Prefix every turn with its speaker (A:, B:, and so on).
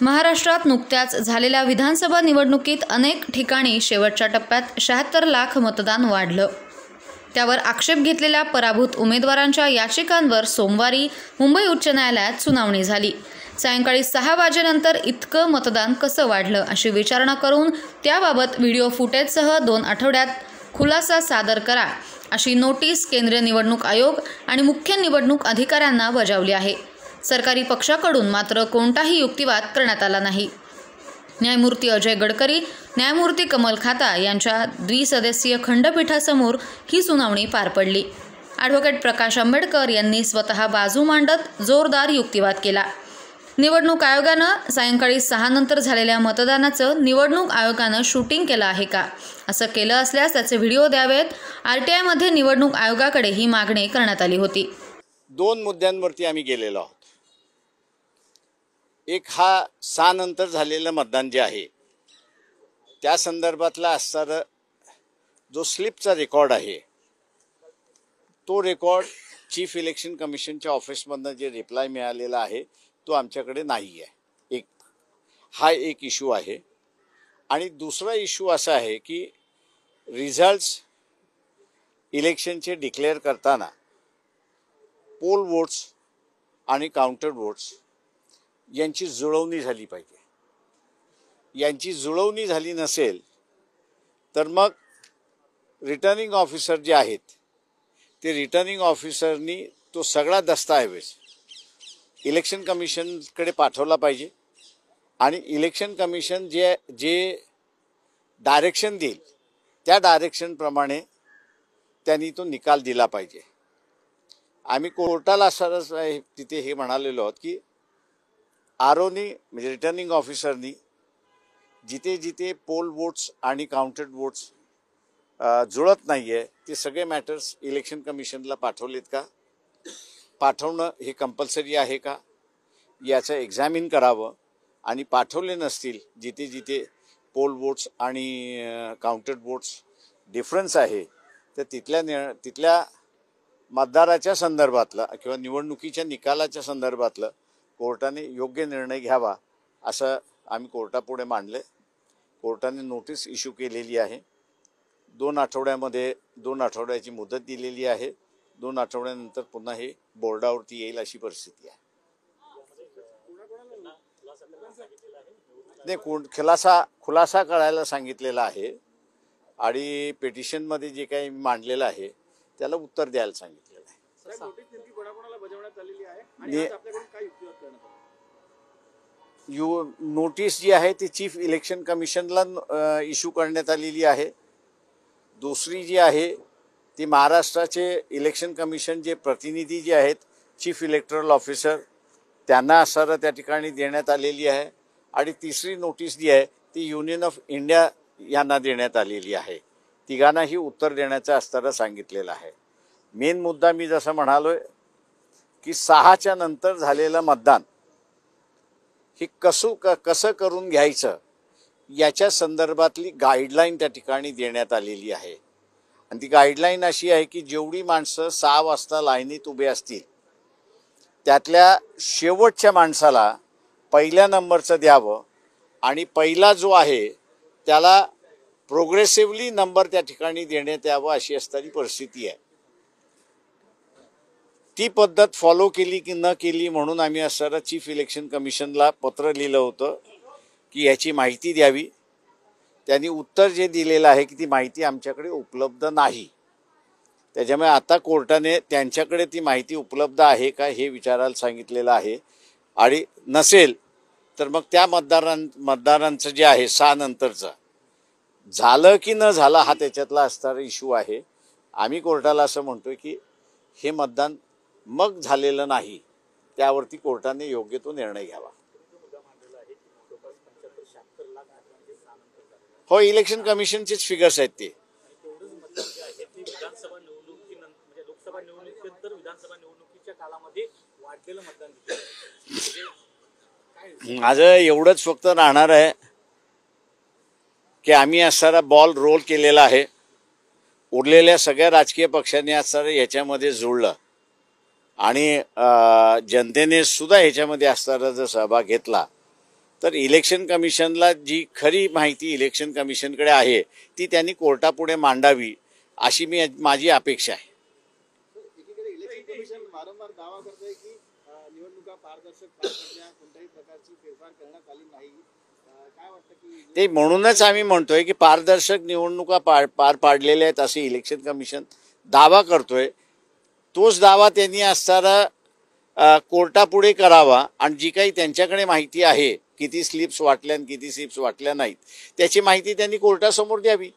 A: महाराष्ट्रात नुकत्याच झालेल्या विधानसभा निवडणुकीत अनेक ठिकाणी शेवटच्या टप्प्यात 76 लाख मतदान वाढलं। त्यावर आक्षेप घेतलेल्या पराभूत उमेदवारांच्या याचिकांवर सोमवारी मुंबई उच्च न्यायालयात सुनावणी झाली। सायंकाळी 6 वाजेनंतर इतकं मतदान कसं वाढलं अशी विचारणा करून त्याबाबत व्हिडिओ फुटेजसह 2 आठवड्यात खुलासा सादर करा अशी नोटीस केंद्रीय निवडणूक आयोग आणि मुख्य निवडणूक अधिकाऱ्यांना बजावली आहे। सरकारी पक्षाकडून मात्र कोणताही युक्तिवाद करण्यात आला नाही। न्यायमूर्ती अजय गडकरी, न्यायमूर्ती कमल खाता यांच्या द्विसदस्यीय खंडपीठासमोर ही सुनावणी पार पडली। ॲडव्होकेट प्रकाश आंबेडकर यांनी स्वतः बाजू मांडत जोरदार युक्तिवाद केला। निवडणूक आयोगानं सायंकाळी 6 नंतर झालेल्या मतदानाचं निवडणूक आयोगानं शूटिंग केलं आहे का, असं केलं असल्यास त्याचे व्हिडिओ द्यावेत। आरटीआयमध्ये निवडणूक आयोगाकडे ही मागणी करण्यात आली होती।
B: 2 मुद्द्यांवरती आम्ही गेलेलो आहोत। एक हा 6 नंतर झालेलं मतदान जे आहे त्या संदर्भातला असणारा जो स्लिपचा रेकॉर्ड आहे तो रेकॉर्ड चीफ इलेक्शन कमिशनच्या ऑफिसमधनं जे रिप्लाय मिळालेला आहे तो आमच्याकडे नाही आहे। हा एक इश्यू आहे। आणि दुसरा इश्यू असा आहे की रिझल्ट्स इलेक्शनचे डिक्लेअर करताना पोल वोट्स आणि काउंटर वोट्स यांची जुळवणी झाली पाहिजे। यांची जुळवणी झाली नसेल तर मग रिटर्निंग ऑफिसर जे आहेत ते रिटर्निंग ऑफिसरनी तो सगळा दस्तऐवज इलेक्शन कमिशनकडे पाठवला पाहिजे आणि इलेक्शन कमिशन जे डायरेक्शन देईल त्या डायरेक्शनप्रमाणे त्यांनी तो निकाल दिला पाहिजे। आम्ही कोर्टाला सरस तिथे हे म्हणालेलो आहोत की आरओनी म्हणजे रिटर्निंग ऑफिसरनी जिथे जिथे पोल वोट्स आणि काउंटेड वोट्स जुळत नाही आहे ते सगळे मॅटर्स इलेक्शन कमिशनला पाठवलेत का, पाठवणं हे कंपल्सरी आहे का याचं एक्झामिन करावं। आणि पाठवले नसतील जिथे जिथे पोल वोट्स आणि काउंटेड वोट्स डिफरन्स आहे तर तिथल्या मतदाराच्या संदर्भातलं किंवा निवडणुकीच्या निकालाच्या संदर्भातलं कोर्टाने योग्य निर्णय घ्यावा असं आम्ही कोर्टापुढे मांडले। कोर्टाने नोटीस इश्यू केलेली आहे। 2 आठवड्याची मुदत दिलेली आहे। 2 आठवड्यानंतर पुन्हा हे बोर्डावरती येईल अशी परिस्थिती आहे। नाही, खुलासा करायला सांगितलेला आहे आणि पिटिशनमध्ये जे काही मांडलेलं आहे त्याला उत्तर द्यायला सांगितलेलं आहे। नोटीस जी आहे ती चीफ इलेक्शन कमिशनला इश्यू करण्यात आलेली आहे। दुसरी जी आहे ती महाराष्ट्राचे इलेक्शन कमिशन जे प्रतिनिधी जे आहेत चीफ इलेक्टरल ऑफिसर त्यांना असणारं त्या ठिकाणी देण्यात आलेली आहे। आणि तिसरी नोटीस जी आहे ती युनियन ऑफ इंडिया यांना देण्यात आलेली आहे। तिघांनाही उत्तर देण्याचं असणारं सांगितलेलं आहे। मेन मुद्दा मी जसं म्हणालोय की 6च्या नंतर झालेलं मतदान हे कसं करून घ्यायचं याच्या संदर्भातली गाईडलाईन त्या ठिकाणी देण्यात आलेली आहे। आणि ती गाईडलाईन अशी आहे की जेवढी माणसं 6 वाजता लाईनीत उभे असतील त्यातल्या शेवटच्या माणसाला पहिल्या नंबरचं द्यावं आणि पहिला जो आहे त्याला प्रोग्रेसिव्हली नंबर त्या ठिकाणी देण्यात यावं अशी असणारी परिस्थिती आहे। ती पद्धत फॉलो केली की न केली म्हणून आम्ही असणारा चीफ इलेक्शन कमिशनला पत्र लिहिलं होतं की याची माहिती द्यावी। त्यांनी उत्तर जे दिलेलं आहे की ती माहिती आमच्याकडे उपलब्ध नाही। त्याच्यामुळे आता कोर्टाने त्यांच्याकडे ती माहिती उपलब्ध आहे का हे विचारायला सांगितलेलं आहे। आणि नसेल तर मग त्या मतदारांचं जे आहे 6 नंतरचं झालं की न झालं हा त्याच्यातला असणारा इश्यू आहे। आम्ही कोर्टाला असं म्हणतोय की हे मतदान मग झालेलं नाही, त्यावरती कोर्टाने योग्य तो निर्णय घ्यावा। हो, इलेक्शन कमिशनचेच फिगर्स आहेत ते। माझं एवढंच फक्त राहणार आहे की आम्ही असणारा बॉल रोल केलेला आहे। उरलेल्या सगळ्या राजकीय पक्षांनी असणारं याच्यामध्ये जुळलं आणि जनतेने सुद्धा ह्याच्यामध्ये असणारा जर सहभाग घेतला तर इलेक्शन कमिशनला जी खरी माहिती इलेक्शन कमिशनकडे आहे ती त्यांनी कोर्टापुढे मांडावी अशी माझी अपेक्षा आहे.
C: एकीकडे इलेक्शन कमिशन वारंवार दावा करतंय की निवडणुका पारदर्शक पार पडल्या, कोणत्याही प्रकारची फेरफार करण्यात आली नाही. काय वाटतं की
B: ते म्हणूनच आम्ही म्हणतोय की पारदर्शक निवडणुका पार पाडलेल्या आहेत असे इलेक्शन कमिशन दावा करतोय. तोच दावा त्यांनी असताना कोर्टापुढे करावा आणि जी काही त्यांच्याकडे माहिती आहे किती स्लिप्स वाटल्या आणि किती स्लिप्स वाटल्या नाहीत त्याची माहिती त्यांनी कोर्टासमोर द्यावी.